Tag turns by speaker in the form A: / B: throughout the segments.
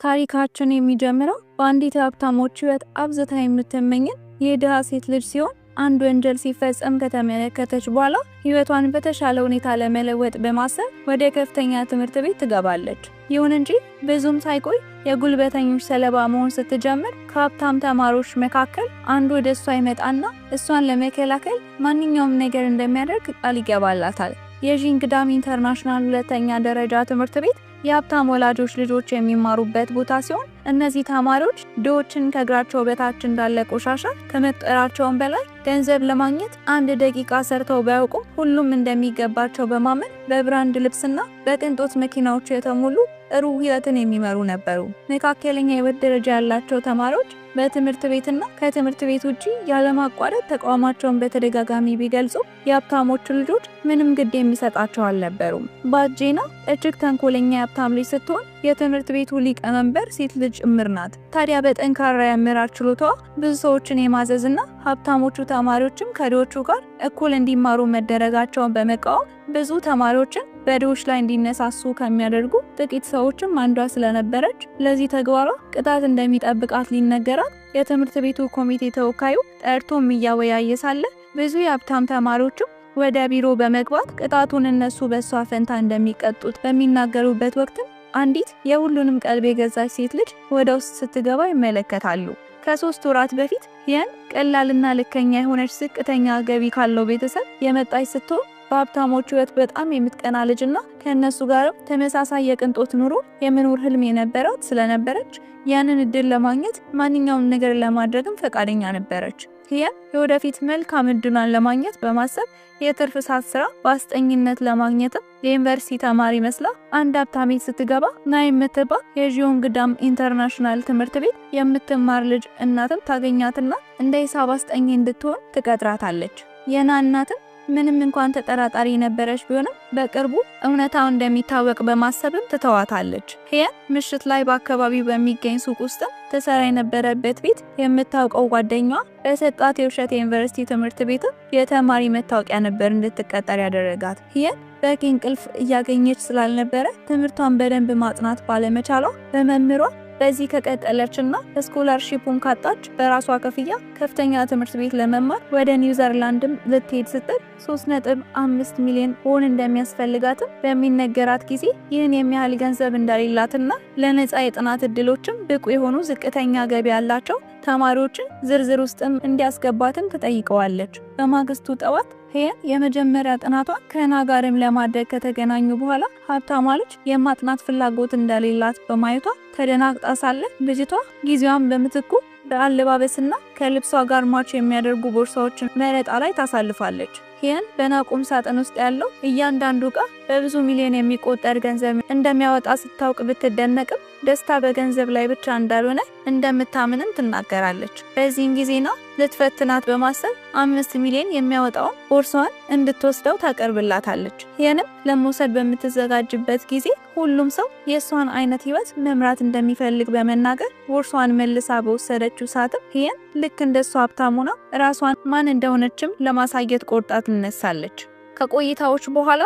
A: ታሪካችን የሚጀምረው በአንዲት ሀብታሞች ህይወት አብዝታ የምትመኘን የድሃ ሴት ልጅ ሲሆን አንድ ወንጀል ሲፈጸም ከተመለከተች በኋላ ህይወቷን በተሻለ ሁኔታ ለመለወጥ በማሰብ ወደ ከፍተኛ ትምህርት ቤት ትገባለች። ይሁን እንጂ ብዙም ሳይቆይ የጉልበተኞች ሰለባ መሆን ስትጀምር ከሀብታም ተማሪዎች መካከል አንዱ ወደ እሷ ይመጣና እሷን ለመከላከል ማንኛውም ነገር እንደሚያደርግ ቃል ይገባላታል። የጂንግዳም ኢንተርናሽናል ሁለተኛ ደረጃ ትምህርት ቤት የሀብታም ወላጆች ልጆች የሚማሩበት ቦታ ሲሆን እነዚህ ተማሪዎች ድሆችን ከእግራቸው በታች እንዳለ ቆሻሻ ከመቁጠራቸውም በላይ ገንዘብ ለማግኘት አንድ ደቂቃ ሰርተው ባያውቁ ሁሉም እንደሚገባቸው በማመን በብራንድ ልብስና በቅንጦት መኪናዎች የተሞሉ ጥሩ ህይወትን የሚመሩ ነበሩ። መካከለኛ የህይወት ደረጃ ያላቸው ተማሪዎች በትምህርት ቤትና ከትምህርት ቤት ውጪ ያለማቋረጥ ተቃውሟቸውን በተደጋጋሚ ቢገልጹ የሀብታሞቹ ልጆች ምንም ግድ የሚሰጣቸው አልነበሩም። ባጄና እጅግ ተንኮለኛ የሀብታም ልጅ ስትሆን የትምህርት ቤቱ ሊቀመንበር ሴት ልጅ ጭምር ናት። ታዲያ በጠንካራ የአመራር ችሎታዋ ብዙ ሰዎችን የማዘዝና ሀብታሞቹ ተማሪዎችም ከድሆቹ ጋር እኩል እንዲማሩ መደረጋቸውን በመቃወም ብዙ ተማሪዎችን በድሆች ላይ እንዲነሳሱ ከሚያደርጉ ጥቂት ሰዎችም አንዷ ስለነበረች ለዚህ ተግባሯ ቅጣት እንደሚጠብቃት ሊነገራት የትምህርት ቤቱ ኮሚቴ ተወካዩ ጠርቶም እያወያየ ሳለ ብዙ የሀብታም ተማሪዎችም ወደ ቢሮ በመግባት ቅጣቱን እነሱ በሷ ፈንታ እንደሚቀጡት በሚናገሩበት ወቅት አንዲት የሁሉንም ቀልብ የገዛች ሴት ልጅ ወደ ውስጥ ስትገባ ይመለከታሉ። ከ3 ወራት በፊት ያን ቀላልና ልከኛ የሆነች ዝቅተኛ ገቢ ካለው ቤተሰብ የመጣች ስትሆን በሀብታሞቹ ህይወት በጣም የምትቀና ልጅና ከነሱ ጋርም ተመሳሳይ የቅንጦት ኑሮ የመኖር ህልም የነበራት ስለነበረች ያንን እድል ለማግኘት ማንኛውም ነገር ለማድረግም ፈቃደኛ ነበረች። ያን የወደፊት መልካም እድሏን ለማግኘት በማሰብ የትርፍ ሰዓት ስራ በአስጠኝነት ለማግኘት የዩኒቨርሲቲ ተማሪ መስላ አንድ ሀብታም ቤት ስትገባ ናይ የምትባል የጂንግዳም ኢንተርናሽናል ትምህርት ቤት የምትማር ልጅ እናትም ታገኛትና እንደ ሂሳብ አስጠኝ እንድትሆን ትቀጥራታለች። የና እናትም ምንም እንኳን ተጠራጣሪ ነበረች ቢሆንም በቅርቡ እውነታው እንደሚታወቅ በማሰብም ትተዋታለች። ያን ምሽት ላይ በአካባቢው በሚገኝ ሱቅ ውስጥ ተሰራ የነበረበት ቤት የምታውቀው ጓደኛዋ በሰጣት የውሸት የዩኒቨርሲቲ ትምህርት ቤት የተማሪ መታወቂያ ነበር እንድትቀጠር ያደረጋት። ያን በቂ እንቅልፍ እያገኘች ስላልነበረ ትምህርቷን በደንብ ማጥናት ባለመቻሏ በመምህሯ በዚህ ከቀጠለችና ስኮላርሺፑን ካጣች በራሷ ከፍያ ከፍተኛ ትምህርት ቤት ለመማር ወደ ኒውዚላንድም ልትሄድ ስትል 3.5 ሚሊዮን ዎን እንደሚያስፈልጋት በሚነገራት ጊዜ ይህን የሚያህል ገንዘብ እንደሌላትና ለነፃ የጥናት እድሎችም ብቁ የሆኑ ዝቅተኛ ገቢ ያላቸው ተማሪዎችን ዝርዝር ውስጥም እንዲያስገባትም ተጠይቀዋለች። በማግስቱ ጠዋት ያን የመጀመሪያ ጥናቷን ከና ጋርም ለማድረግ ከተገናኙ በኋላ ሀብታሟ ልጅ የማጥናት ፍላጎት እንደሌላት በማየቷ ተደናግጣ ሳለ ልጅቷ ጊዜዋን በምትኩ በአለባበስና ከልብሷ ጋር ማች የሚያደርጉ ቦርሳዎችን መረጣ ላይ ታሳልፋለች። ያን በናቁም ሳጥን ውስጥ ያለው እያንዳንዱ ዕቃ በብዙ ሚሊዮን የሚቆጠር ገንዘብ እንደሚያወጣ ስታውቅ ብትደነቅም ደስታ በገንዘብ ላይ ብቻ እንዳልሆነ እንደምታምንም ትናገራለች። በዚህም ጊዜ ነው ልትፈትናት በማሰብ 5 ሚሊዮን የሚያወጣውን ቦርሳዋን እንድትወስደው ታቀርብላታለች። ያንም ለመውሰድ በምትዘጋጅበት ጊዜ ሁሉም ሰው የሷን አይነት ህይወት መምራት እንደሚፈልግ በመናገር ቦርሳዋን መልሳ በወሰደችው ሰዓት ያን ልክ እንደሷ ሀብታም ሆና ራሷን ማን እንደሆነችም ለማሳየት ቆርጣ ትነሳለች። ከቆይታዎች በኋላ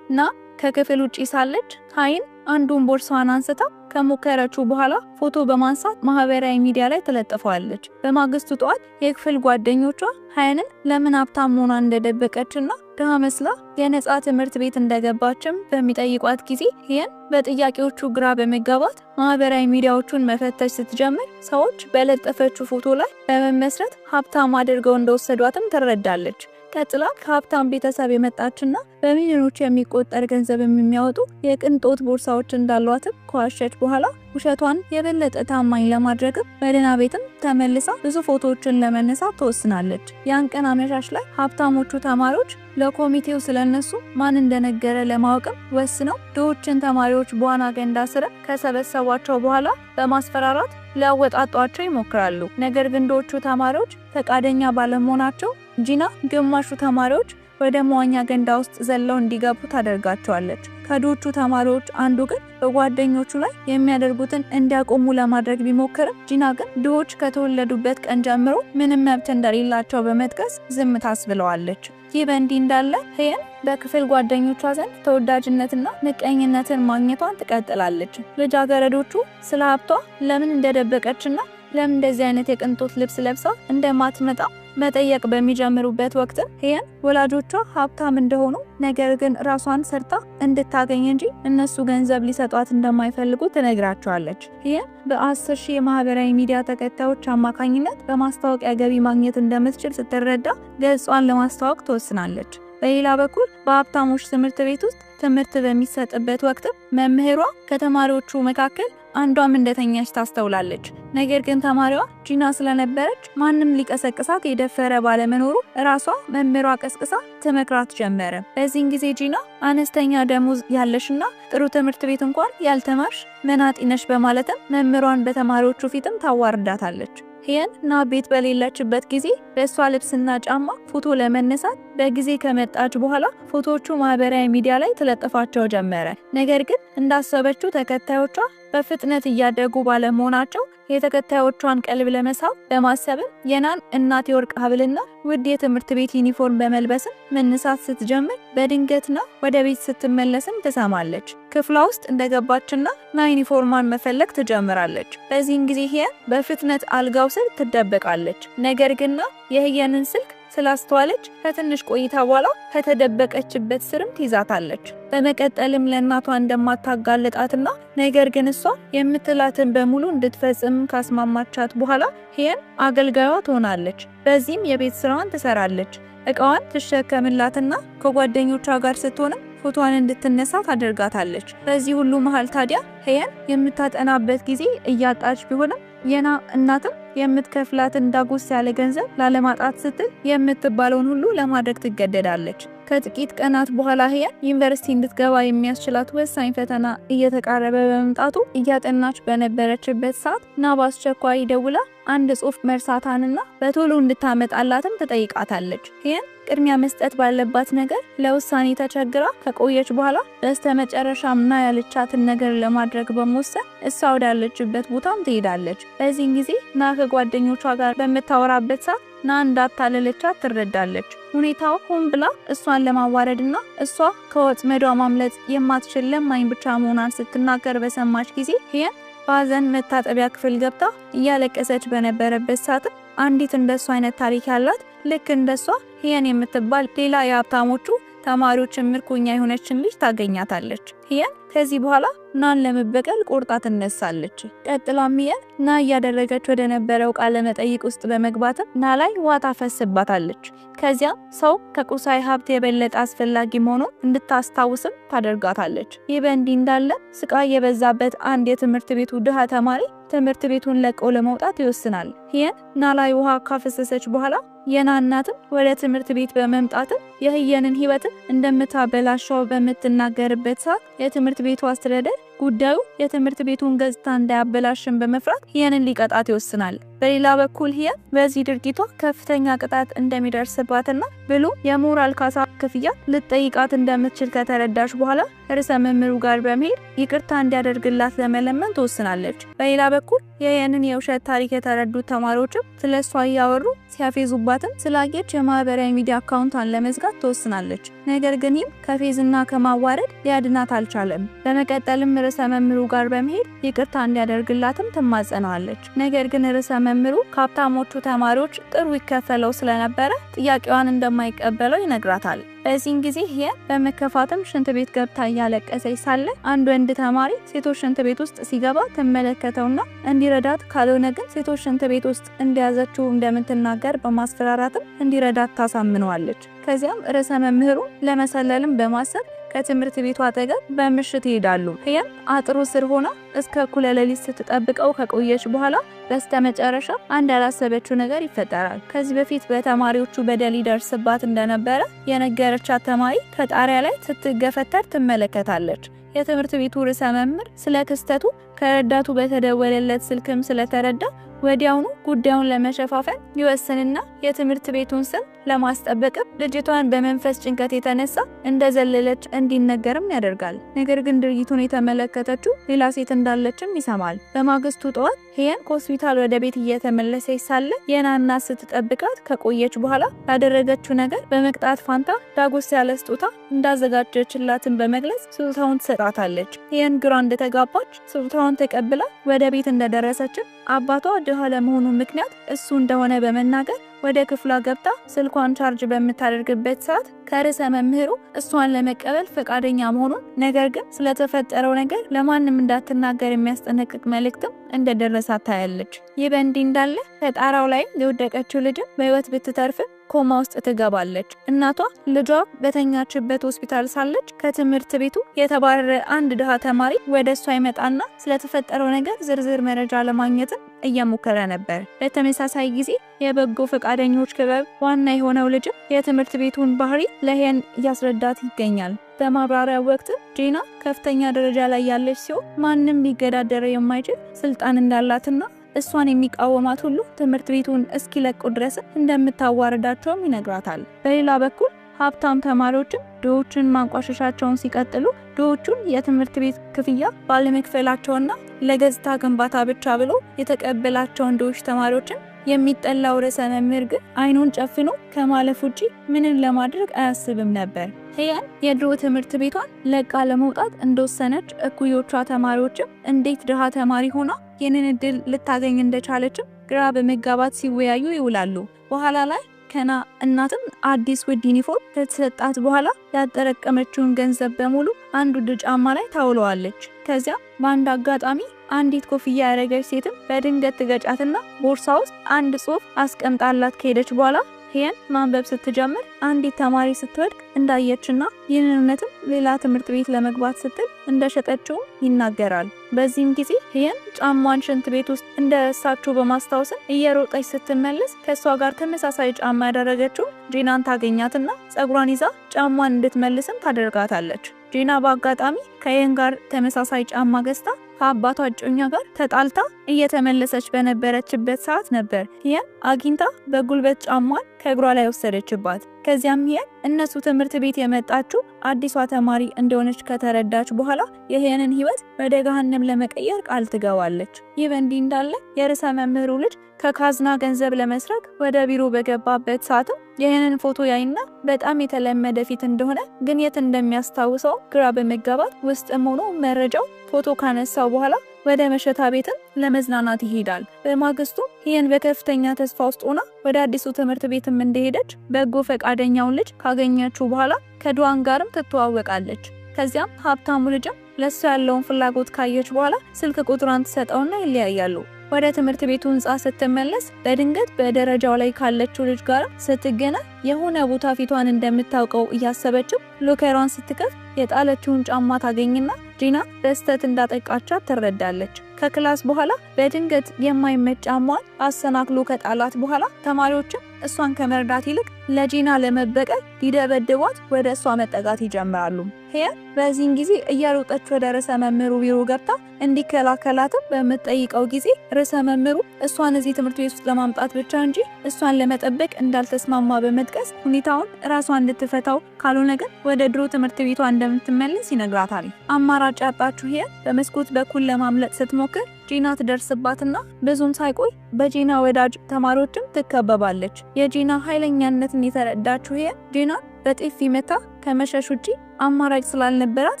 A: ከክፍል ውጪ ሳለች ሃይን አንዱን ቦርሳዋን አንስታ ከሞከረችው በኋላ ፎቶ በማንሳት ማህበራዊ ሚዲያ ላይ ተለጥፈዋለች። በማግስቱ ጠዋት የክፍል ጓደኞቿ ሃይንን ለምን ሀብታም ሆና እንደደበቀችና ድሃ መስላ የነፃ ትምህርት ቤት እንደገባችም በሚጠይቋት ጊዜ ያን በጥያቄዎቹ ግራ በመጋባት ማህበራዊ ሚዲያዎቹን መፈተሽ ስትጀምር ሰዎች በለጠፈችው ፎቶ ላይ በመመስረት ሀብታም አድርገው እንደወሰዷትም ትረዳለች። ቀጥላ ከሀብታም ቤተሰብ የመጣችና በሚሊዮኖች የሚቆጠር ገንዘብ የሚያወጡ የቅንጦት ቦርሳዎች እንዳሏትም ከዋሸች በኋላ ውሸቷን የበለጠ ታማኝ ለማድረግ በደህና ቤትም ተመልሳ ብዙ ፎቶዎችን ለመነሳት ተወስናለች። ያን ቀን አመሻሽ ላይ ሀብታሞቹ ተማሪዎች ለኮሚቴው ስለነሱ ማን እንደነገረ ለማወቅም ወስነው ድሆችን ተማሪዎች በዋና ገንዳ ስር ከሰበሰቧቸው በኋላ በማስፈራራት ሊያወጣጧቸው ይሞክራሉ። ነገር ግን ድሆቹ ተማሪዎች ፈቃደኛ ባለመሆናቸው ጂና ግማሹ ተማሪዎች ወደ መዋኛ ገንዳ ውስጥ ዘለው እንዲገቡ ታደርጋቸዋለች። ከዶቹ ተማሪዎች አንዱ ግን በጓደኞቹ ላይ የሚያደርጉትን እንዲያቆሙ ለማድረግ ቢሞክርም ጂና ግን ድሆች ከተወለዱበት ቀን ጀምሮ ምንም መብት እንደሌላቸው በመጥቀስ ዝም ታስብለዋለች። ይህ በእንዲህ እንዳለ ሄየን በክፍል ጓደኞቿ ዘንድ ተወዳጅነትና ንቀኝነትን ማግኘቷን ትቀጥላለች። ልጃገረዶቹ ስለ ሀብቷ ለምን እንደደበቀችና ለምን እንደዚህ አይነት የቅንጦት ልብስ ለብሳ እንደማትመጣ መጠየቅ በሚጀምሩበት ወቅት ሄየን ወላጆቿ ሀብታም እንደሆኑ ነገር ግን ራሷን ሰርታ እንድታገኝ እንጂ እነሱ ገንዘብ ሊሰጧት እንደማይፈልጉ ትነግራቸዋለች። ሄየን በ10,000 የማህበራዊ ሚዲያ ተከታዮች አማካኝነት በማስታወቂያ ገቢ ማግኘት እንደምትችል ስትረዳ ገጿን ለማስተዋወቅ ትወስናለች። በሌላ በኩል በሀብታሞች ትምህርት ቤት ውስጥ ትምህርት በሚሰጥበት ወቅት መምህሯ ከተማሪዎቹ መካከል አንዷም እንደተኛች ታስተውላለች። ነገር ግን ተማሪዋ ጂና ስለነበረች ማንም ሊቀሰቅሳት የደፈረ ባለመኖሩ ራሷ መምህሯ ቀስቅሳ ትመክራት ጀመረ። በዚህን ጊዜ ጂና አነስተኛ ደሞዝ ያለሽና ጥሩ ትምህርት ቤት እንኳን ያልተማርሽ መናጢ ነሽ በማለትም መምህሯን በተማሪዎቹ ፊትም ታዋርዳታለች። ሄየን ና ቤት በሌለችበት ጊዜ በሷ ልብስና ጫማ ፎቶ ለመነሳት በጊዜ ከመጣች በኋላ ፎቶዎቹ ማህበራዊ ሚዲያ ላይ ተለጥፋቸው ጀመረ። ነገር ግን እንዳሰበችው ተከታዮቿ በፍጥነት እያደጉ ባለመሆናቸው የተከታዮቿን ቀልብ ለመሳብ በማሰብ የናን እናት የወርቅ ሐብልና ውድ የትምህርት ቤት ዩኒፎርም በመልበስ መነሳት ስትጀምር በድንገትና ወደ ቤት ስትመለስም ትሰማለች። ክፍሏ ውስጥ እንደገባችና ና ዩኒፎርሟን መፈለግ ትጀምራለች። በዚህን ጊዜ ሄየን በፍጥነት አልጋው ስር ትደበቃለች። ነገር ግን የሄየንን ስልክ ስላስተዋለች ከትንሽ ቆይታ በኋላ ከተደበቀችበት ስርም ትይዛታለች። በመቀጠልም ለእናቷ እንደማታጋልጣትና ነገር ግን እሷ የምትላትን በሙሉ እንድትፈጽም ካስማማቻት በኋላ ሄየን አገልጋይዋ ትሆናለች። በዚህም የቤት ስራዋን ትሰራለች። እቃዋን ትሸከምላትና ከጓደኞቿ ጋር ስትሆንም ፎቶዋን እንድትነሳ ታደርጋታለች። በዚህ ሁሉ መሃል ታዲያ ሄየን የምታጠናበት ጊዜ እያጣች ቢሆንም የና እናትም የምትከፍላትን ዳጎስ ያለ ገንዘብ ላለማጣት ስትል የምትባለውን ሁሉ ለማድረግ ትገደዳለች። ከጥቂት ቀናት በኋላ ሄየን ዩኒቨርሲቲ እንድትገባ የሚያስችላት ወሳኝ ፈተና እየተቃረበ በመምጣቱ እያጠናች በነበረችበት ሰዓት ና በአስቸኳይ ደውላ አንድ ጽሑፍ መርሳታንና በቶሎ እንድታመጣላትም ትጠይቃታለች። ሄየን ቅድሚያ መስጠት ባለባት ነገር ለውሳኔ ተቸግራ ከቆየች በኋላ በስተመጨረሻም ና ያለቻትን ነገር ለማድረግ በመወሰን እሷ ወዳለችበት ቦታም ትሄዳለች። በዚህን ጊዜ ና ከጓደኞቿ ጋር በመታወራበት ሰዓት ና እንዳታለለቻት ትረዳለች። ሁኔታው ሆን ብላ እሷን ለማዋረድና እሷ ከወጥመዷ ማምለጥ የማትችል ለማኝ ብቻ መሆኗን ስትናገር በሰማች ጊዜ ሄየን ባዘን መታጠቢያ ክፍል ገብታ እያለቀሰች በነበረበት ሰዓት አንዲት እንደሷ አይነት ታሪክ ያላት ልክ እንደሷ ሄየን የምትባል ሌላ የሀብታሞቹ ተማሪዎች ምርኮኛ የሆነችን ልጅ ታገኛታለች። ሄየን ከዚህ በኋላ ናን ለመበቀል ቆርጣ ትነሳለች። ቀጥላም ሄየን ና እያደረገች ወደ ነበረው ቃለ መጠይቅ ውስጥ በመግባት ና ላይ ውሃ ታፈስባታለች። ከዚያ ሰው ከቁሳዊ ሀብት የበለጠ አስፈላጊ መሆኑን እንድታስታውስም ታደርጋታለች። ይህ በእንዲህ እንዳለ ስቃይ የበዛበት አንድ የትምህርት ቤቱ ድሃ ተማሪ ትምህርት ቤቱን ለቆ ለመውጣት ይወስናል። ሄየን ና ላይ ውሃ ካፈሰሰች በኋላ የና እናትም ወደ ትምህርት ቤት በመምጣት የሄየንን ህይወት እንደምታበላሸው በምትናገርበት ሰዓት የትምህርት ቤቱ አስተዳደር ጉዳዩ የትምህርት ቤቱን ገጽታ እንዳያበላሽም በመፍራት ሄየንን ሊቀጣት ይወስናል። በሌላ በኩል ሄየን በዚህ ድርጊቷ ከፍተኛ ቅጣት እንደሚደርስባትና ብሎ የሞራል ካሳ ክፍያ ልትጠይቃት እንደምትችል ከተረዳች በኋላ ርዕሰ መምህሩ ጋር በመሄድ ይቅርታ እንዲያደርግላት ለመለመን ትወስናለች። በሌላ በኩል የሄየንን የውሸት ታሪክ የተረዱት ተማሪዎችም ስለሷ እያወሩ ሲያፌዙባትም ስላየች የማህበራዊ ሚዲያ አካውንቷን ለመዝጋት ትወስናለች። ነገር ግን ይህም ከፌዝና ከማዋረድ ሊያድናት አልቻለም። በመቀጠልም ርዕሰ መምህሩ ጋር በመሄድ ይቅርታ እንዲያደርግላትም ትማጸናለች። ነገር ግን ርዕሰ መምህሩ ከሀብታሞቹ ተማሪዎች ጥሩ ይከፈለው ስለነበረ ጥያቄዋን እንደማይቀበለው ይነግራታል። በዚህን ጊዜ ሄየን በመከፋትም ሽንት ቤት ገብታ እያለቀሰች ሳለ አንድ ወንድ ተማሪ ሴቶች ሽንት ቤት ውስጥ ሲገባ ተመለከተውና እንዲረዳት ካልሆነ ግን ሴቶች ሽንት ቤት ውስጥ እንደያዘችው እንደምትናገር በማስፈራራትም እንዲረዳት ታሳምነዋለች። ከዚያም ርዕሰ መምህሩ ለመሰለልም በማሰብ ከትምህርት ቤቱ አጠገብ በምሽት ይሄዳሉ። ሄየን አጥሩ ስር ሆና እስከ እኩለ ሌሊት ስትጠብቀው ከቆየች በኋላ በስተመጨረሻ አንድ ያላሰበችው ነገር ይፈጠራል። ከዚህ በፊት በተማሪዎቹ በደል ይደርስባት እንደነበረ የነገረቻት ተማሪ ከጣሪያ ላይ ስትገፈተር ትመለከታለች። የትምህርት ቤቱ ርዕሰ መምህር ስለ ክስተቱ ከረዳቱ በተደወለለት ስልክም ስለተረዳ ወዲያውኑ ጉዳዩን ለመሸፋፈን ይወስንና የትምህርት ቤቱን ስም ለማስጠበቅ ልጅቷን በመንፈስ ጭንቀት የተነሳ እንደዘለለች እንዲነገርም ያደርጋል። ነገር ግን ድርጊቱን የተመለከተችው ሌላ ሴት እንዳለችም ይሰማል። በማግስቱ ጠዋት ሄየን ከሆስፒታል ወደ ቤት እየተመለሰች ሳለ የናና ስትጠብቃት ከቆየች በኋላ ያደረገችው ነገር በመቅጣት ፋንታ ዳጎስ ያለ ስጦታ እንዳዘጋጀችላትን በመግለጽ ስጦታውን ትሰጣታለች። ሄየን ግራ እንደተጋባች ስጦታውን ተቀብላ ወደ ቤት እንደደረሰች አባቷ ድሃ ለመሆኑ ምክንያት እሱ እንደሆነ በመናገር ወደ ክፍሏ ገብታ ስልኳን ቻርጅ በምታደርግበት ሰዓት ከርዕሰ መምህሩ እሷን ለመቀበል ፈቃደኛ መሆኑን ነገር ግን ስለተፈጠረው ነገር ለማንም እንዳትናገር የሚያስጠነቅቅ መልእክትም እንደደረሳት ታያለች። ይህ በእንዲህ እንዳለ ከጣራው ላይ የወደቀችው ልጅ በህይወት ብትተርፍ ኮማ ውስጥ ትገባለች። እናቷ ልጇ በተኛችበት ሆስፒታል ሳለች ከትምህርት ቤቱ የተባረረ አንድ ድሃ ተማሪ ወደ እሷ ይመጣና ስለተፈጠረው ነገር ዝርዝር መረጃ ለማግኘት እየሞከረ ነበር። በተመሳሳይ ጊዜ የበጎ ፈቃደኞች ክበብ ዋና የሆነው ልጅ የትምህርት ቤቱን ባህሪ ለሄን እያስረዳት ይገኛል። በማብራሪያው ወቅት ጂና ከፍተኛ ደረጃ ላይ ያለች ሲሆን ማንም ሊገዳደረው የማይችል ስልጣን እንዳላትና እሷን የሚቃወማት ሁሉ ትምህርት ቤቱን እስኪለቁ ድረስ እንደምታዋርዳቸውም ይነግራታል። በሌላ በኩል ሀብታም ተማሪዎች ድሆችን ማንቋሸሻቸውን ሲቀጥሉ ድሆቹን የትምህርት ቤት ክፍያ ባለመክፈላቸውና ለገጽታ ግንባታ ብቻ ብሎ የተቀበላቸውን ድሆች ተማሪዎችን የሚጠላው ርዕሰ መምህር ግን አይኑን ጨፍኖ ከማለፍ ውጪ ምንን ለማድረግ አያስብም ነበር። ሄየን የድሮ ትምህርት ቤቷን ለቃ ለመውጣት እንደወሰነች እኩዮቿ ተማሪዎችም እንዴት ድሃ ተማሪ ሆና ይህንን እድል ልታገኝ እንደቻለችም ግራ በመጋባት ሲወያዩ ይውላሉ። በኋላ ላይ ከና እናትም አዲስ ውድ ዩኒፎርም ከተሰጣት በኋላ ያጠረቀመችውን ገንዘብ በሙሉ አንድ ውድ ጫማ ላይ ታውለዋለች። ከዚያ በአንድ አጋጣሚ አንዲት ኮፍያ ያደረገች ሴትም በድንገት ትገጫትና ቦርሳ ውስጥ አንድ ጽሑፍ አስቀምጣላት ከሄደች በኋላ ሄየን ማንበብ ስትጀምር አንዲት ተማሪ ስትወድቅ እንዳየችና ይህንነትም ሌላ ትምህርት ቤት ለመግባት ስትል እንደሸጠችው ይናገራል። በዚህም ጊዜ ሄየን ጫማን ሽንት ቤት ውስጥ እንደረሳችው በማስታወስ እየሮጠች ስትመለስ ከሷ ጋር ተመሳሳይ ጫማ ያደረገችው ጂናን ታገኛትና ጸጉሯን ይዛ ጫማን እንድትመልስም ታደርጋታለች። ጂና በአጋጣሚ ከሄየን ጋር ተመሳሳይ ጫማ ገዝታ ከአባቷ እጮኛ ጋር ተጣልታ እየተመለሰች በነበረችበት ሰዓት ነበር ሄየን አግኝታ በጉልበት ጫማን ከእግሯ ላይ ወሰደችባት። ከዚያም ሄየን እነሱ ትምህርት ቤት የመጣችው አዲሷ ተማሪ እንደሆነች ከተረዳች በኋላ የሄየንን ህይወት ወደ ገሃነም ለመቀየር ቃል ትገባለች። ይህ በእንዲህ እንዳለ የርዕሰ መምህሩ ልጅ ከካዝና ገንዘብ ለመስረቅ ወደ ቢሮ በገባበት ሰዓት የሄየንን ፎቶ ያይና በጣም የተለመደ ፊት እንደሆነ ግን የት እንደሚያስታውሰው ግራ በመጋባት ውስጥም ሆኖ መረጃው ፎቶ ካነሳው በኋላ ወደ መሸታ ቤትም ለመዝናናት ይሄዳል። በማግስቱ ሄየን በከፍተኛ ተስፋ ውስጥ ሆና ወደ አዲሱ ትምህርት ቤትም እንደሄደች በጎ ፈቃደኛውን ልጅ ካገኘችው በኋላ ከዱዋን ጋርም ትተዋወቃለች። ከዚያም ሀብታሙ ልጅም ለሷ ያለውን ፍላጎት ካየች በኋላ ስልክ ቁጥሯን ትሰጠውና ይለያያሉ። ወደ ትምህርት ቤቱ ህንጻ ስትመለስ በድንገት በደረጃው ላይ ካለችው ልጅ ጋር ስትገናኝ የሆነ ቦታ ፊቷን እንደምታውቀው እያሰበችው ሎከሯን ስትከፍት የጣለችውን ጫማ ታገኝና ጂና በስተት እንዳጠቃቻት ትረዳለች። ከክላስ በኋላ በድንገት የማይመች ጫማዋን አሰናክሎ ከጣላት በኋላ ተማሪዎችም እሷን ከመርዳት ይልቅ ለጂና ለመበቀል ሊደበድቧት ወደ እሷ መጠጋት ይጀምራሉ። ሄየን በዚህን ጊዜ እያሮጠች ወደ ርዕሰ መምህሩ ቢሮ ገብታ እንዲከላከላትም በምትጠይቀው ጊዜ ርዕሰ መምህሩ እሷን እዚህ ትምህርት ቤት ውስጥ ለማምጣት ብቻ እንጂ እሷን ለመጠበቅ እንዳልተስማማ በመጥቀስ ሁኔታውን ራሷን እንድትፈታው ካልሆነ ግን ወደ ድሮ ትምህርት ቤቷ እንደምትመለስ ይነግራታል። አማራጭ ያጣችው ሄየን በመስኮት በኩል ለማምለጥ ስትሞክር ጂና ትደርስባትና ብዙም ሳይቆይ በጂና ወዳጅ ተማሪዎችም ትከበባለች። የጂና ኃይለኛነትን የተረዳችው ሄየን ጂና በጥፊ መታ ከመሸሽ ውጪ አማራጭ ስላልነበራት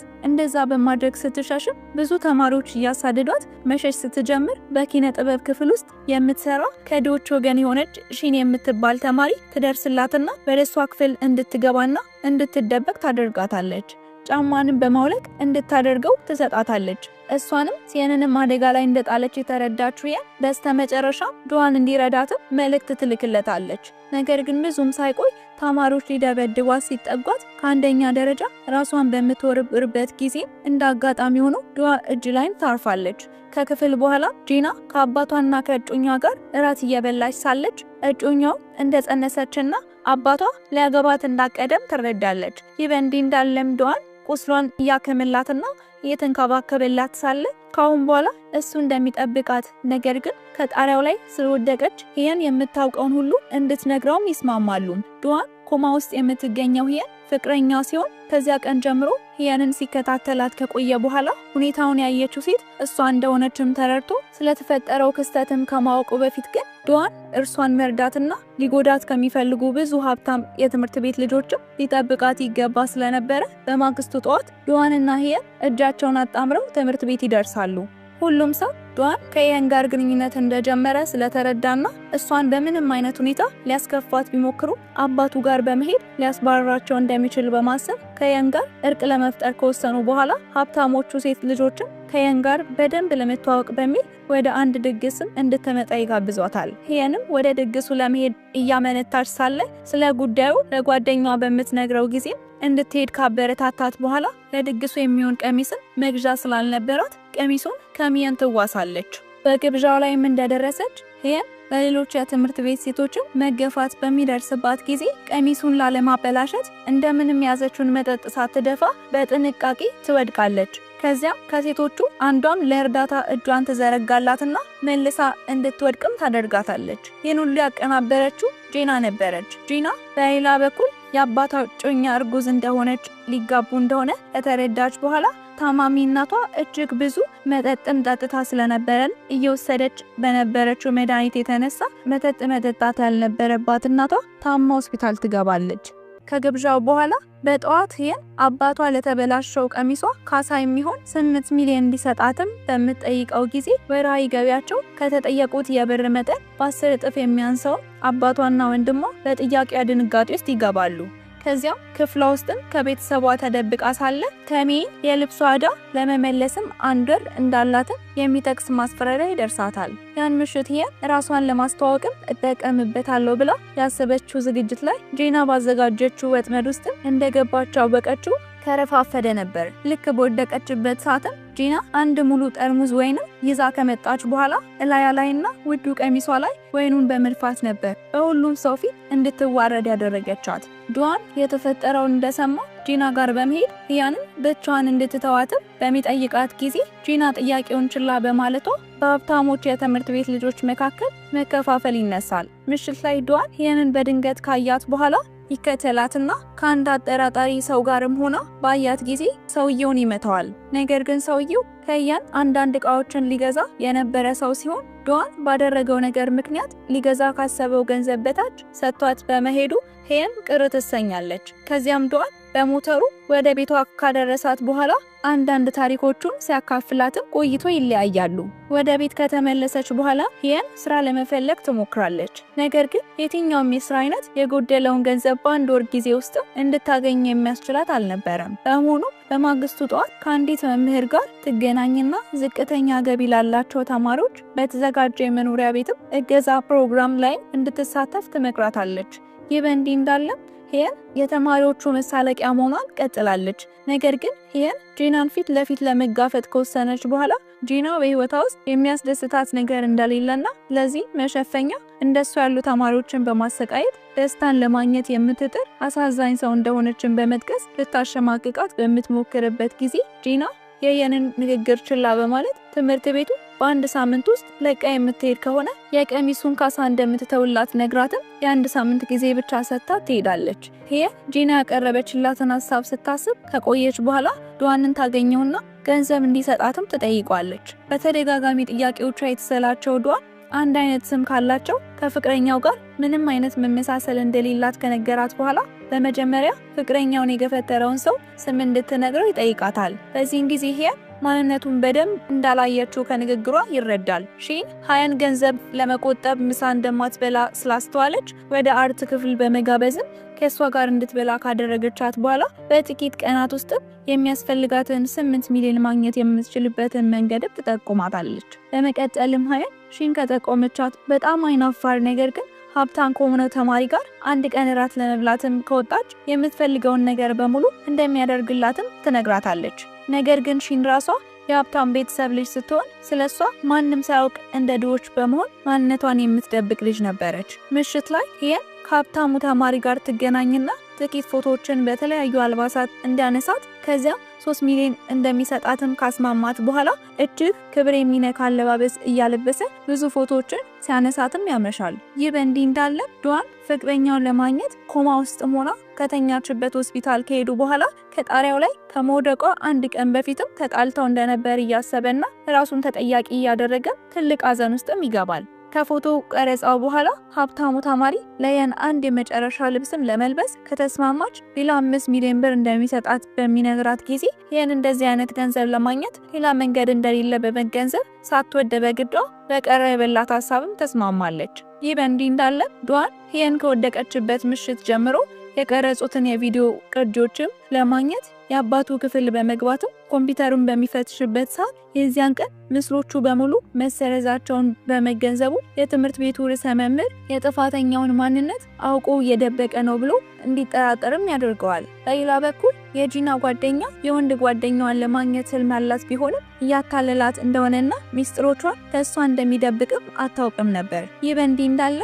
A: እንደዛ በማድረግ ስትሻሽም ብዙ ተማሪዎች እያሳደዷት መሸሽ ስትጀምር በኪነ ጥበብ ክፍል ውስጥ የምትሰራ ከድሆች ወገን የሆነች ሺን የምትባል ተማሪ ትደርስላትና ወደሷ ክፍል እንድትገባና እንድትደበቅ ታደርጋታለች። ጫማንም በማውለቅ እንድታደርገው ትሰጣታለች። እሷንም ሲየንንም አደጋ ላይ እንደጣለች የተረዳችው ሄየን በስተመጨረሻ ዱዋን እንዲረዳት መልእክት ትልክለታለች። ነገር ግን ብዙም ሳይቆይ ተማሪዎች ሊደበድቧት ሲጠጓት ከአንደኛ ደረጃ ራሷን በምትወርብርበት ጊዜ እንዳጋጣሚ ሆኖ ዱዋ እጅ ላይ ታርፋለች። ከክፍል በኋላ ጂና ከአባቷና ከእጮኛ ጋር እራት እየበላች ሳለች እጮኛው እንደጸነሰችና አባቷ ሊያገባት እንዳቀደም ትረዳለች። ይህ በእንዲህ እንዳለም ዱዋን ቁስሏን እያከመላትና እየተንከባከበላት ሳለ ካሁን በኋላ እሱ እንደሚጠብቃት ነገር ግን ከጣሪያው ላይ ስለወደቀች ሂየን የምታውቀውን ሁሉ እንድትነግረውም ይስማማሉ። ዱዋን ኮማ ውስጥ የምትገኘው ሂየን ፍቅረኛ ሲሆን ከዚያ ቀን ጀምሮ ሂየንን ሲከታተላት ከቆየ በኋላ ሁኔታውን ያየችው ሴት እሷ እንደሆነችም ተረድቶ ስለተፈጠረው ክስተትም ከማወቁ በፊት ግን ዱዋን እርሷን መርዳትና ሊጎዳት ከሚፈልጉ ብዙ ሀብታም የትምህርት ቤት ልጆችም ሊጠብቃት ይገባ ስለነበረ በማግስቱ ጠዋት ዱዋንና ሂየን እጃቸውን አጣምረው ትምህርት ቤት ይደርሳሉ። ሁሉም ሰው ዱዋን ከሂየን ጋር ግንኙነት እንደጀመረ ስለተረዳና እሷን በምንም አይነት ሁኔታ ሊያስከፋት ቢሞክሩ አባቱ ጋር በመሄድ ሊያስባርራቸው እንደሚችል በማሰብ ከሂየን ጋር እርቅ ለመፍጠር ከወሰኑ በኋላ ሀብታሞቹ ሴት ልጆችም ከሂየን ጋር በደንብ ለመተዋወቅ በሚል ወደ አንድ ድግስም እንድትመጣ ይጋብዟታል። ሂየንም ወደ ድግሱ ለመሄድ እያመነታች ሳለ ስለ ጉዳዩ ለጓደኛዋ በምትነግረው ጊዜ እንድትሄድ ካበረታታት በኋላ ለድግሱ የሚሆን ቀሚስን መግዣ ስላልነበራት ቀሚሱን ከሂየን ትዋሳለች። በግብዣው ላይም እንደደረሰች ሂየን ለሌሎች የትምህርት ቤት ሴቶችም መገፋት በሚደርስባት ጊዜ ቀሚሱን ላለማበላሸት እንደምንም ያዘችውን መጠጥ ሳትደፋ በጥንቃቄ ትወድቃለች። ከዚያም ከሴቶቹ አንዷም ለእርዳታ እጇን ትዘረጋላትና መልሳ እንድትወድቅም ታደርጋታለች። ይህን ሁሉ ያቀናበረችው ጂና ነበረች። ጂና በሌላ በኩል የአባቷ እጮኛ እርጉዝ እንደሆነች ሊጋቡ እንደሆነ ከተረዳች በኋላ ታማሚ እናቷ እጅግ ብዙ መጠጥም ጠጥታ ስለነበረን እየወሰደች በነበረችው መድኃኒት የተነሳ መጠጥ መጠጣት ያልነበረባት እናቷ ታማ ሆስፒታል ትገባለች። ከግብዣው በኋላ በጠዋት ሂየን አባቷ ለተበላሸው ቀሚሷ ካሳ የሚሆን 8 ሚሊዮን እንዲሰጣትም በምትጠይቀው ጊዜ ወራዊ ገቢያቸው ከተጠየቁት የብር መጠን በ10 እጥፍ የሚያንሰው አባቷና ወንድሟ በጥያቄ ድንጋጤ ውስጥ ይገባሉ። ከዚያም ክፍሏ ውስጥም ከቤተሰቧ ተደብቃ ሳለ ተሚ የልብሷ ዕዳ ለመመለስም 1 ወር እንዳላትም የሚጠቅስ ማስፈራሪያ ይደርሳታል። ያን ምሽት ሂየን ራሷን ለማስተዋወቅም እጠቀምበታለሁ ብላ ያሰበችው ዝግጅት ላይ ጂና ባዘጋጀችው ወጥመድ ውስጥ እንደገባች አወቀችው ተረፋፈደ ነበር። ልክ በወደቀችበት ሰዓት ጂና አንድ ሙሉ ጠርሙዝ ወይን ይዛ ከመጣች በኋላ እላያ ላይና ውዱ ቀሚሷ ላይ ወይኑን በመድፋት ነበር በሁሉም ሰው ፊት እንድትዋረድ ያደረገቻት። ዱዋን የተፈጠረውን እንደሰማ ጂና ጋር በመሄድ ሂየንን ብቻዋን እንድትተዋት በሚጠይቃት ጊዜ ጂና ጥያቄውን ችላ በማለቷ በሀብታሞች የትምህርት ቤት ልጆች መካከል መከፋፈል ይነሳል። ምሽት ላይ ዱዋን ሂየንን በድንገት ካያት በኋላ ይከተላትና ከአንድ አጠራጣሪ ሰው ጋርም ሆና ባያት ጊዜ ሰውየውን ይመታዋል። ነገር ግን ሰውየው ከሂየን አንዳንድ ዕቃዎችን ሊገዛ የነበረ ሰው ሲሆን ዱዋን ባደረገው ነገር ምክንያት ሊገዛ ካሰበው ገንዘብ በታች ሰጥቷት በመሄዱ ሂየን ቅር ትሰኛለች። ከዚያም ዱዋን በሞተሩ ወደ ቤቷ ካደረሳት በኋላ አንዳንድ ታሪኮቹን ሲያካፍላትም ቆይቶ ይለያያሉ። ወደ ቤት ከተመለሰች በኋላ ሂየን ስራ ለመፈለግ ትሞክራለች። ነገር ግን የትኛውም የስራ አይነት የጎደለውን ገንዘብ በአንድ ወር ጊዜ ውስጥ እንድታገኝ የሚያስችላት አልነበረም። በመሆኑ በማግስቱ ጠዋት ከአንዲት መምህር ጋር ትገናኝና ዝቅተኛ ገቢ ላላቸው ተማሪዎች በተዘጋጀ የመኖሪያ ቤትም እገዛ ፕሮግራም ላይ እንድትሳተፍ ትመክራታለች። ይህ በእንዲህ እንዳለ ሂየን የተማሪዎቹ መሳለቂያ መሆኗን ቀጥላለች። ነገር ግን ሂየን ጂናን ፊት ለፊት ለመጋፈጥ ከወሰነች በኋላ ጂና በህይወቷ ውስጥ የሚያስደስታት ነገር እንደሌለና ለዚህ መሸፈኛ እንደሱ ያሉ ተማሪዎችን በማሰቃየት ደስታን ለማግኘት የምትጥር አሳዛኝ ሰው እንደሆነችን በመጥቀስ ልታሸማቅቃት በምትሞክርበት ጊዜ ጂና የሂየንን ንግግር ችላ በማለት ትምህርት ቤቱ በአንድ ሳምንት ውስጥ ለቃ የምትሄድ ከሆነ የቀሚሱን ካሳ እንደምትተውላት ነግራትም የአንድ ሳምንት ጊዜ ብቻ ሰጥታ ትሄዳለች። ሂየን ጂና ያቀረበችላትን ሐሳብ ስታስብ ከቆየች በኋላ ዱዋንን ታገኘውና ገንዘብ እንዲሰጣትም ትጠይቋለች። በተደጋጋሚ ጥያቄዎቿ የተሰላቸው ዱዋን አንድ አይነት ስም ካላቸው ከፍቅረኛው ጋር ምንም አይነት መመሳሰል እንደሌላት ከነገራት በኋላ በመጀመሪያ ፍቅረኛውን የገፈተረውን ሰው ስም እንድትነግረው ይጠይቃታል። በዚህን ጊዜ ሂየን ማንነቱን በደንብ እንዳላየችው ከንግግሯ ይረዳል። ሂየን ገንዘብ ለመቆጠብ ምሳ እንደማትበላ ስላስተዋለች ወደ አርት ክፍል በመጋበዝም ከሷ ጋር እንድትበላ ካደረገቻት በኋላ በጥቂት ቀናት ውስጥ የሚያስፈልጋትን 8 ሚሊዮን ማግኘት የምትችልበትን መንገድ ትጠቁማታለች። በመቀጠልም ሂየን ከጠቆመቻት በጣም አይናፋር ነገር ግን ሀብታም ከሆነ ተማሪ ጋር አንድ ቀን ራት ለመብላትም ከወጣች የምትፈልገውን ነገር በሙሉ እንደሚያደርግላትም ትነግራታለች። ነገር ግን ሂየን ራሷ የሀብታም ቤተሰብ ልጅ ስትሆን ስለሷ ማንም ሳያውቅ እንደ ድሆች በመሆን ማንነቷን የምትደብቅ ልጅ ነበረች። ምሽት ላይ ሂየን ከሀብታሙ ተማሪ ጋር ትገናኝና ጥቂት ፎቶዎችን በተለያዩ አልባሳት እንዲያነሳት ከዚያ 3 ሚሊዮን እንደሚሰጣትም ካስማማት በኋላ እጅግ ክብር የሚነካ አለባበስ እያለበሰ ብዙ ፎቶዎችን ሲያነሳትም ያመሻል። ይህ በእንዲህ እንዳለ ዱዋን ፍቅረኛውን ለማግኘት ኮማ ውስጥ ሆና ከተኛችበት ሆስፒታል ከሄዱ በኋላ ከጣሪያው ላይ ከመውደቋ አንድ ቀን በፊትም ተጣልተው እንደነበር እያሰበና ራሱን ተጠያቂ እያደረገ ትልቅ ሐዘን ውስጥም ይገባል። ከፎቶ ቀረጻው በኋላ ሀብታሙ ተማሪ ለየን አንድ የመጨረሻ ልብስም ለመልበስ ከተስማማች ሌላ 5 ሚሊዮን ብር እንደሚሰጣት በሚነግራት ጊዜ የን እንደዚህ አይነት ገንዘብ ለማግኘት ሌላ መንገድ እንደሌለ በመገንዘብ ሳትወድ በግዷ በቀረበላት ሐሳብም ተስማማለች። ይህ በእንዲህ እንዳለ ዱዋን የን ከወደቀችበት ምሽት ጀምሮ የቀረጹትን የቪዲዮ ቅጂዎችም ለማግኘት የአባቱ ክፍል በመግባትም ኮምፒውተሩን በሚፈትሽበት ሰዓት የዚያን ቀን ምስሎቹ በሙሉ መሰረዛቸውን በመገንዘቡ የትምህርት ቤቱ ርዕሰ መምህር የጥፋተኛውን ማንነት አውቆ እየደበቀ ነው ብሎ እንዲጠራጠርም ያደርገዋል። በሌላ በኩል የጂና ጓደኛ የወንድ ጓደኛዋን ለማግኘት ህልም ያላት ቢሆንም እያታለላት እንደሆነና ሚስጥሮቿን ከሷ እንደሚደብቅም አታውቅም ነበር። ይህ በእንዲህ እንዳለ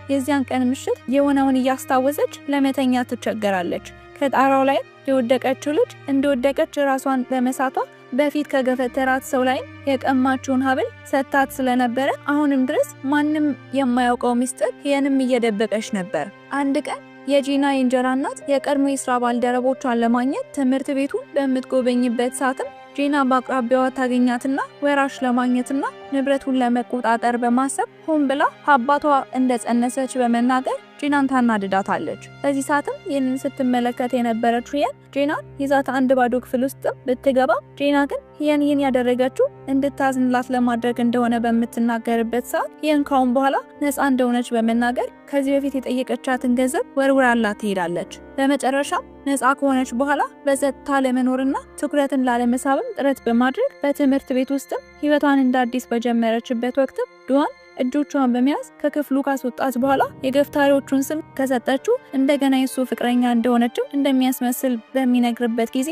A: የዚያን ቀን ምሽት የሆነውን እያስታወሰች ለመተኛ ትቸገራለች። ከጣራው ላይ የወደቀችው ልጅ እንደወደቀች ራሷን በመሳቷ በፊት ከገፈተራት ሰው ላይ የቀማችውን ሀብል ሰታት ስለነበረ አሁንም ድረስ ማንም የማያውቀው ሚስጥር የንም እየደበቀች ነበር። አንድ ቀን የጂና የእንጀራ እናት የቀድሞ የስራ ባልደረቦቿን ለማግኘት ትምህርት ቤቱን በምትጎበኝበት ሰዓትም ጂና በአቅራቢያዋ ታገኛትና ወራሽ ለማግኘትና ንብረቱን ለመቆጣጠር በማሰብ ሆን ብላ አባቷ እንደጸነሰች በመናገር ጂናን ታናድዳታለች። በዚህ ሰዓትም ይህንን ስትመለከት የነበረችው ጂናን ይዛት አንድ ባዶ ክፍል ውስጥ ብትገባ ጂና ግን ይህን ያደረገችው እንድታዝንላት ለማድረግ እንደሆነ በምትናገርበት ሰዓት ካሁን በኋላ ነፃ እንደሆነች በመናገር ከዚህ በፊት የጠየቀቻትን ገንዘብ ወርውራላት ትሄዳለች። በመጨረሻ ነፃ ከሆነች በኋላ በጸጥታ ለመኖርና ትኩረትን ላለመሳብም ጥረት በማድረግ በትምህርት ቤት ውስጥ ህይወቷን እንደ አዲስ በጀመረችበት ወቅት ዱዋን እጆቿን በመያዝ ከክፍሉ ካስወጣች በኋላ የገፍታሪዎቹን ስም ከሰጠችው እንደገና የሱ ፍቅረኛ እንደሆነችው እንደሚያስመስል በሚነግርበት ጊዜ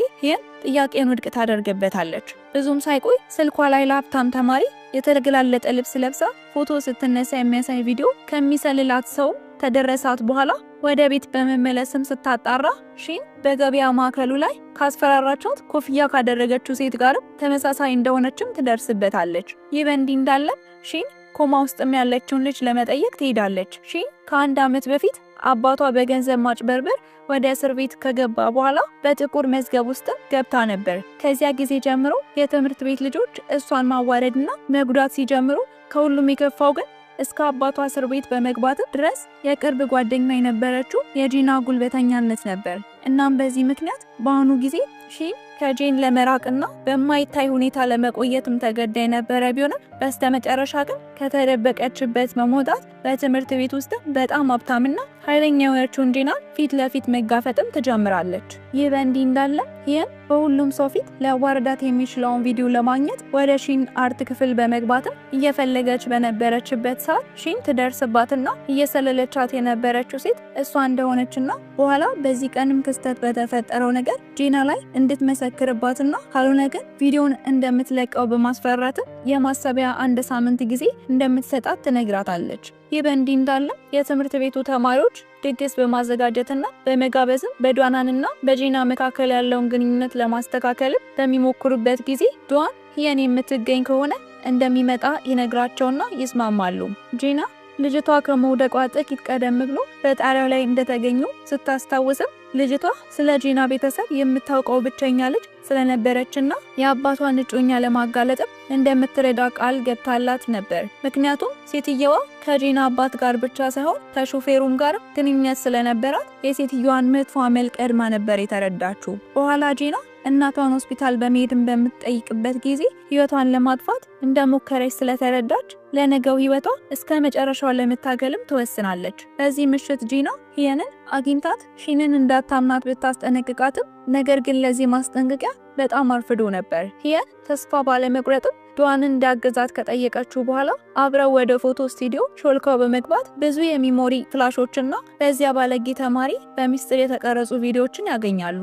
A: ጥያቄን ውድቅ ታደርግበታለች። ብዙም ሳይቆይ ስልኳ ላይ ለሀብታም ተማሪ የተገላለጠ ልብስ ለብሳ ፎቶ ስትነሳ የሚያሳይ ቪዲዮ ከሚሰልላት ሰው ተደረሳት በኋላ ወደ ቤት በመመለስም ስታጣራ ሺን በገበያ ማዕከሉ ላይ ካስፈራራቻት ኮፍያ ካደረገችው ሴት ጋር ተመሳሳይ እንደሆነችም ትደርስበታለች። ይህ በእንዲህ እንዳለ ሺን ኮማ ውስጥም ያለችውን ልጅ ለመጠየቅ ትሄዳለች። ሺን ከአንድ ዓመት በፊት አባቷ በገንዘብ ማጭበርበር ወደ እስር ቤት ከገባ በኋላ በጥቁር መዝገብ ውስጥ ገብታ ነበር። ከዚያ ጊዜ ጀምሮ የትምህርት ቤት ልጆች እሷን ማዋረድና መጉዳት ሲጀምሩ ከሁሉም የከፋው ግን እስከ አባቷ እስር ቤት በመግባት ድረስ የቅርብ ጓደኛ የነበረችው የጂና ጉልበተኛነት ነበር። እናም በዚህ ምክንያት በአሁኑ ጊዜ ሺን ከጄን ለመራቅና በማይታይ ሁኔታ ለመቆየትም ተገዳ የነበረ ቢሆንም በስተመጨረሻ ግን ከተደበቀችበት በመውጣት በትምህርት ቤት ውስጥ በጣም ሀብታምና ኃይለኛ የሆነችውን ጂናን ፊት ለፊት መጋፈጥም ትጀምራለች። ይህ በእንዲህ እንዳለ በሁሉም ሰው ፊት ለዋርዳት የሚችለውን ቪዲዮ ለማግኘት ወደ ሺን አርት ክፍል በመግባትም እየፈለገች በነበረችበት ሰዓት ሺን ትደርስባትና እየሰለለቻት የነበረችው ሴት እሷ እንደሆነችና በኋላ በዚህ ቀንም ክስተት በተፈጠረው ነገር ጂና ላይ እንድትመሰክርባትና ካልሆነ ግን ቪዲዮን እንደምትለቀው በማስፈራራት የማሰቢያ አንድ ሳምንት ጊዜ እንደምትሰጣት ትነግራታለች። ይህ በእንዲህ እንዳለ የትምህርት ቤቱ ተማሪዎች ድግስ በማዘጋጀትና በመጋበዝም በዱዋንና በጂና መካከል ያለውን ግንኙነት ለማስተካከል በሚሞክሩበት ጊዜ ዱዋን የምትገኝ ከሆነ እንደሚመጣ ይነግራቸውና ይስማማሉ። ጂና ልጅቷ ከመውደቋ ጥቂት ቀደም ብሎ በጣሪያው ላይ እንደተገኙ ስታስታውስም ልጅቷ ስለ ጂና ቤተሰብ የምታውቀው ብቸኛ ልጅ ስለነበረችና የአባቷን እጮኛ ለማጋለጥ እንደምትረዳ ቃል ገብታላት ነበር። ምክንያቱም ሴትየዋ ከጂና አባት ጋር ብቻ ሳይሆን ከሾፌሩም ጋር ግንኙነት ስለነበራት የሴትየዋን መጥፎ አመል ቀድማ ነበር የተረዳችው። በኋላ ጂና እናቷን ሆስፒታል በመሄድም በምትጠይቅበት ጊዜ ህይወቷን ለማጥፋት እንደሞከረች ስለተረዳች ለነገው ህይወቷ እስከ መጨረሻው ለመታገልም ትወስናለች። በዚህ ምሽት ጂና ሂየንን አግኝታት ሺንን እንዳታምናት ብታስጠነቅቃትም ነገር ግን ለዚህ ማስጠንቀቂያ በጣም አርፍዶ ነበር። ሂየን ተስፋ ባለመቁረጥም ዱዋንን እንዳገዛት ከጠየቀችው በኋላ አብረው ወደ ፎቶ ስቱዲዮ ሾልከው በመግባት ብዙ የሚሞሪ ፍላሾችና በዚያ ባለጌ ተማሪ በሚስጥር የተቀረጹ ቪዲዮዎችን ያገኛሉ።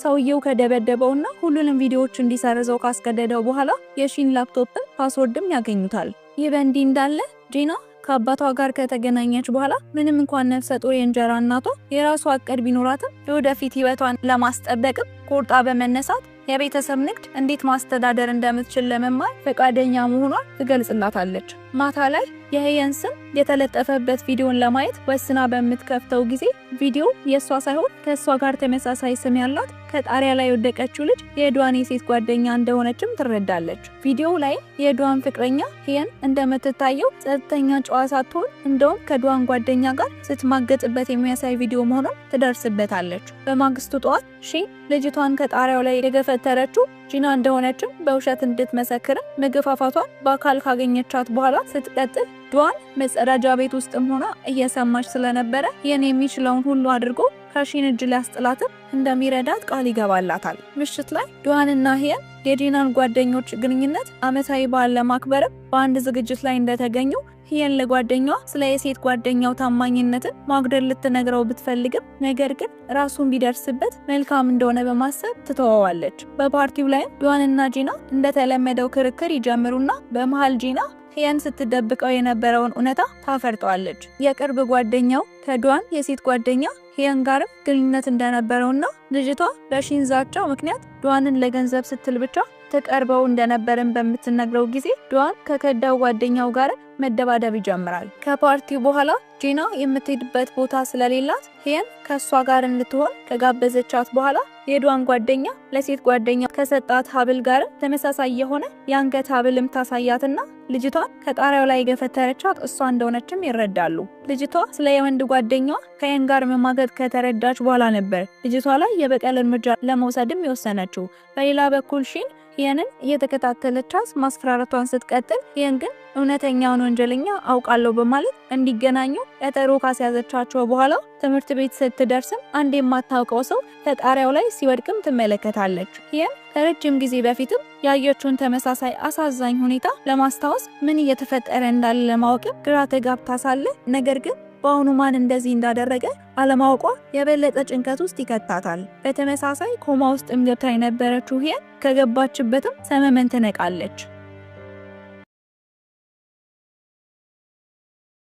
A: ሰውየው ከደበደበውና ሁሉንም ቪዲዮዎች እንዲሰርዘው ካስገደደው በኋላ የሺን ላፕቶፕን ፓስወርድም ያገኙታል። ይህ በእንዲህ እንዳለ ጂና ከአባቷ ጋር ከተገናኘች በኋላ ምንም እንኳን ነፍሰ ጡር የእንጀራ እናቷ የራሷ እቅድ ቢኖራትም የወደፊት ህይወቷን ለማስጠበቅም ቆርጣ በመነሳት የቤተሰብ ንግድ እንዴት ማስተዳደር እንደምትችል ለመማር ፈቃደኛ መሆኗን ትገልጽላታለች። ማታ ላይ የህየን ስም የተለጠፈበት ቪዲዮን ለማየት ወስና በምትከፍተው ጊዜ ቪዲዮ የሷ ሳይሆን ከሷ ጋር ተመሳሳይ ስም ያላት ከጣሪያ ላይ ወደቀችው ልጅ የኤድዋን የሴት ጓደኛ እንደሆነችም ትረዳለች። ቪዲዮው ላይ የኤድዋን ፍቅረኛ ህየን እንደምትታየው ጸጥተኛ ጨዋ ሳትሆን እንደውም ከኤድዋን ጓደኛ ጋር ስትማገጥበት የሚያሳይ ቪዲዮ መሆኑን ትደርስበታለች። በማግስቱ ጠዋት ሺን ልጅቷን ከጣሪያው ላይ የገፈተረችው ጂና እንደሆነችም በውሸት እንድትመሰክርም መገፋፋቷን በአካል ካገኘቻት በኋላ ስትቀጥል ዱዋን መጸዳጃ ቤት ውስጥም ሆና እየሰማች ስለነበረ የኔ የሚችለውን ሁሉ አድርጎ ከሺን እጅ ሊያስጥላትም እንደሚረዳት ቃል ይገባላታል። ምሽት ላይ ዱዋንና ህየን የጂናን ጓደኞች ግንኙነት አመታዊ በዓል ለማክበር በአንድ ዝግጅት ላይ እንደተገኙ ህየን ለጓደኛዋ ስለ የሴት ጓደኛው ታማኝነትን ማግደል ልትነግረው ብትፈልግም ነገር ግን ራሱን ቢደርስበት መልካም እንደሆነ በማሰብ ትተዋዋለች። በፓርቲው ላይ ዱዋንና ጂና እንደተለመደው ክርክር ይጀምሩና በመሃል ጂና ህየን ስትደብቀው የነበረውን እውነታ ታፈርጠዋለች። የቅርብ ጓደኛው ከዱዋን የሴት ጓደኛ ህየን ጋር ግንኙነት እንደነበረውና ልጅቷ በሺን ዛቻው ምክንያት ዱዋንን ለገንዘብ ስትል ብቻ ተቀርበው እንደነበረን በምትነግረው ጊዜ ዱዋን ከከዳው ጓደኛው ጋር መደባደብ ይጀምራል። ከፓርቲው በኋላ ጂና የምትሄድበት ቦታ ስለሌላት ህየን ከሷ ጋር እንድትሆን ከጋበዘቻት በኋላ የዱዋን ጓደኛ ለሴት ጓደኛ ከሰጣት ሀብል ጋር ተመሳሳይ የሆነ የአንገት ሀብልም ታሳያትና ልጅቷን ከጣሪያው ላይ የገፈተረቻት እሷ እንደሆነችም ይረዳሉ። ልጅቷ ስለ የወንድ ጓደኛዋ ከህየን ጋር መማገጥ ከተረዳች በኋላ ነበር ልጅቷ ላይ የበቀል እርምጃ ለመውሰድም የወሰነችው። በሌላ በኩል ሺን ህየንን እየተከታተለቻት ማስፈራራቷን ስትቀጥል ህየን ግን እውነተኛውን ወንጀለኛ አውቃለሁ በማለት እንዲገናኙ ቀጠሮ ካስያዘቻቸው በኋላ ትምህርት ቤት ስትደርስም አንድ የማታውቀው ሰው ከጣሪያው ላይ ሲወድቅም ትመለከታለች። ህየን ከረጅም ጊዜ በፊትም ያየችውን ተመሳሳይ አሳዛኝ ሁኔታ ለማስታወስ ምን እየተፈጠረ እንዳለ ለማወቅ ግራ ተጋብታ ሳለ ነገር ግን በአሁኑ ማን እንደዚህ እንዳደረገ አለማወቋ የበለጠ ጭንቀት ውስጥ ይከታታል። በተመሳሳይ ኮማ ውስጥ ገብታ የነበረችው ህየን ከገባችበትም ሰመመን ትነቃለች።